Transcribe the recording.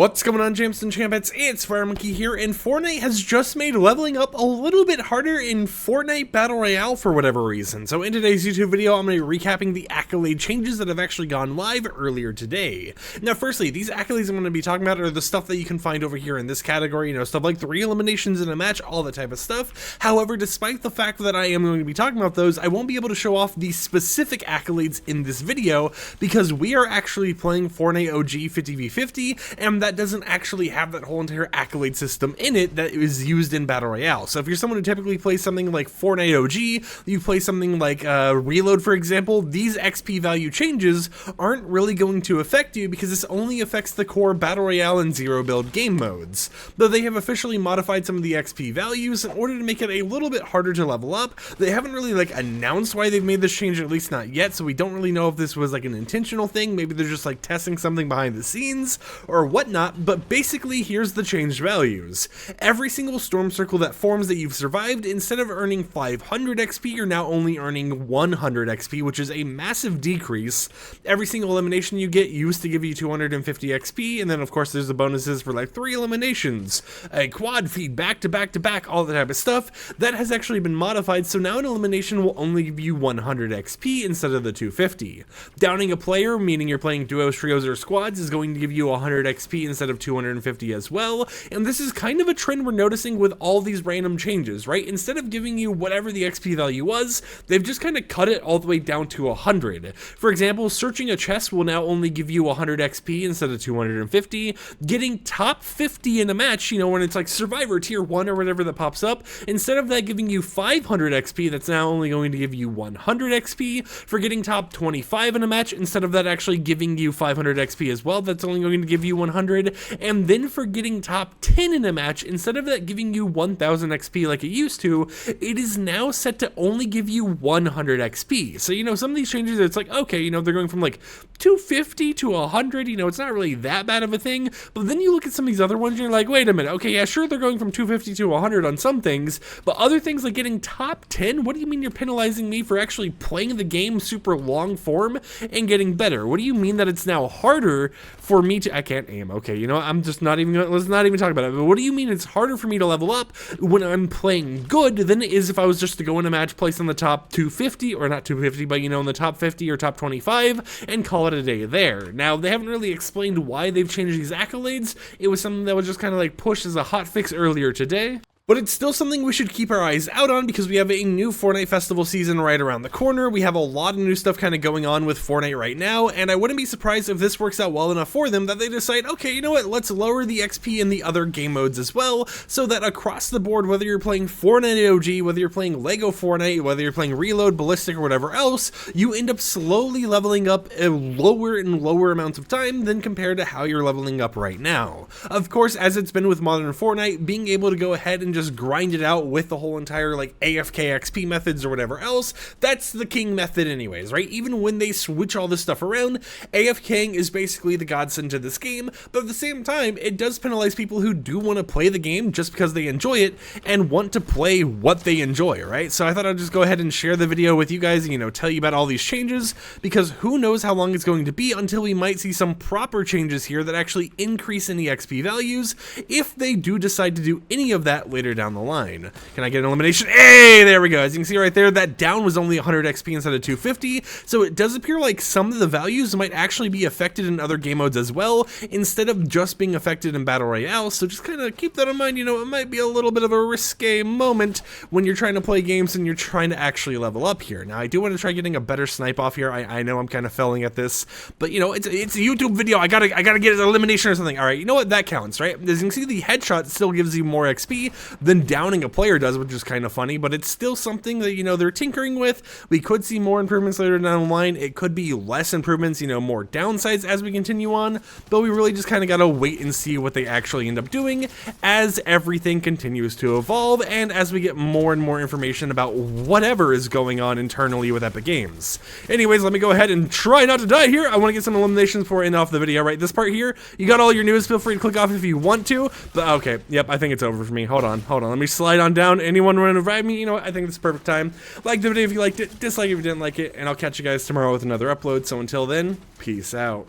What's going on, champs and champettes? It's FireMonkey here, and Fortnite has just made leveling up a little bit harder in Fortnite Battle Royale for whatever reason. So in today's YouTube video, I'm going to be recapping the accolade changes that have actually gone live earlier today. Now, firstly, these accolades I'm going to be talking about are the stuff that you can find over here in this category, stuff like 3 eliminations in a match, all that type of stuff. However, despite the fact that I am going to be talking about those, I won't be able to show off the specific accolades in this video because we are actually playing Fortnite OG 50v50, and that doesn't actually have that whole entire accolade system in it that is used in Battle Royale. So if you're someone who typically plays something like Fortnite OG, you play something like Reload, for example, these XP value changes aren't really going to affect you because this only affects the core Battle Royale and Zero Build game modes. Though they have officially modified some of the XP values in order to make it a little bit harder to level up, they haven't really announced why they've made this change, at least not yet, so we don't really know if this was an intentional thing. Maybe they're just testing something behind the scenes or whatnot, but basically here's the changed values. Every single storm circle that forms that you've survived, instead of earning 500 XP, you're now only earning 100 XP, which is a massive decrease. Every single elimination you get used to give you 250 XP, and then of course there's the bonuses for 3 eliminations, a quad feed, back to back to back, all that type of stuff. That has actually been modified, so now an elimination will only give you 100 XP instead of the 250. Downing a player, meaning you're playing duos, trios, or squads, is going to give you 100 XP instead of 250 as well, and this is kind of a trend we're noticing with all these random changes, right? Instead of giving you whatever the XP value was, they've just kind of cut it all the way down to 100. For example, searching a chest will now only give you 100 XP instead of 250. Getting top 50 in a match, when it's Survivor Tier 1 or whatever that pops up, instead of that giving you 500 XP, that's now only going to give you 100 XP. For getting top 25 in a match, instead of that actually giving you 500 XP as well, that's only going to give you 100. And then for getting top 10 in a match, instead of that giving you 1000 XP like it used to, it is now set to only give you 100 XP. So, some of these changes, it's okay, they're going from 250 to 100, it's not really that bad of a thing. But then you look at some of these other ones and you're like, wait a minute, okay, yeah, sure, they're going from 250 to 100 on some things, but other things like getting top 10, what do you mean you're penalizing me for actually playing the game super long form and getting better? What do you mean that it's now harder for me to, I can't aim, okay, I'm just not even, let's not even talk about it, but what do you mean it's harder for me to level up when I'm playing good than it is if I was just to go in a match, place in the top 250, or not 250, but in the top 50 or top 25, and call it a day there. Now, they haven't really explained why they've changed these accolades. It was something that was just kind of pushed as a hot fix earlier today. But it's still something we should keep our eyes out on because we have a new Fortnite festival season right around the corner. We have a lot of new stuff kind of going on with Fortnite right now, and I wouldn't be surprised if this works out well enough for them that they decide, okay, you know what, let's lower the XP in the other game modes as well, so that across the board, whether you're playing Fortnite OG, whether you're playing Lego Fortnite, whether you're playing Reload, Ballistic, or whatever else, you end up slowly leveling up a lower and lower amount of time than compared to how you're leveling up right now. Of course, as it's been with modern Fortnite, being able to go ahead and just grind it out with the whole entire AFK XP methods or whatever else, that's the king method anyways, right? Even when they switch all this stuff around, AFKing is basically the godsend to this game, but at the same time, it does penalize people who do want to play the game just because they enjoy it and want to play what they enjoy, right? So I thought I'd just go ahead and share the video with you guys, tell you about all these changes, because who knows how long it's going to be until we might see some proper changes here that actually increase any XP values, if they do decide to do any of that later down the line. Can I get an elimination? Hey, there we go. As you can see right there, that down was only 100 XP instead of 250, so it does appear like some of the values might actually be affected in other game modes as well, instead of just being affected in Battle Royale, so just kind of keep that in mind. It might be a little bit of a risque moment when you're trying to play games and you're trying to actually level up here. Now, I do want to try getting a better snipe off here. I know I'm kind of failing at this, but it's a YouTube video. I gotta get an elimination or something. All right, you know what? That counts, right? As you can see, the headshot still gives you more XP than downing a player does, which is kind of funny, but it's still something that, they're tinkering with. We could see more improvements later down the line. It could be less improvements, more downsides as we continue on, but we really just kind of got to wait and see what they actually end up doing as everything continues to evolve and as we get more and more information about whatever is going on internally with Epic Games. Anyways, let me go ahead and try not to die here. I want to get some eliminations before I end off the video, right? This part here, you got all your news. Feel free to click off if you want to, but okay, yep, I think it's over for me. Hold on. Let me slide on down. Anyone want to invite me? I think it's the perfect time. Like the video if you liked it, dislike if you didn't like it, and I'll catch you guys tomorrow with another upload. So until then, peace out.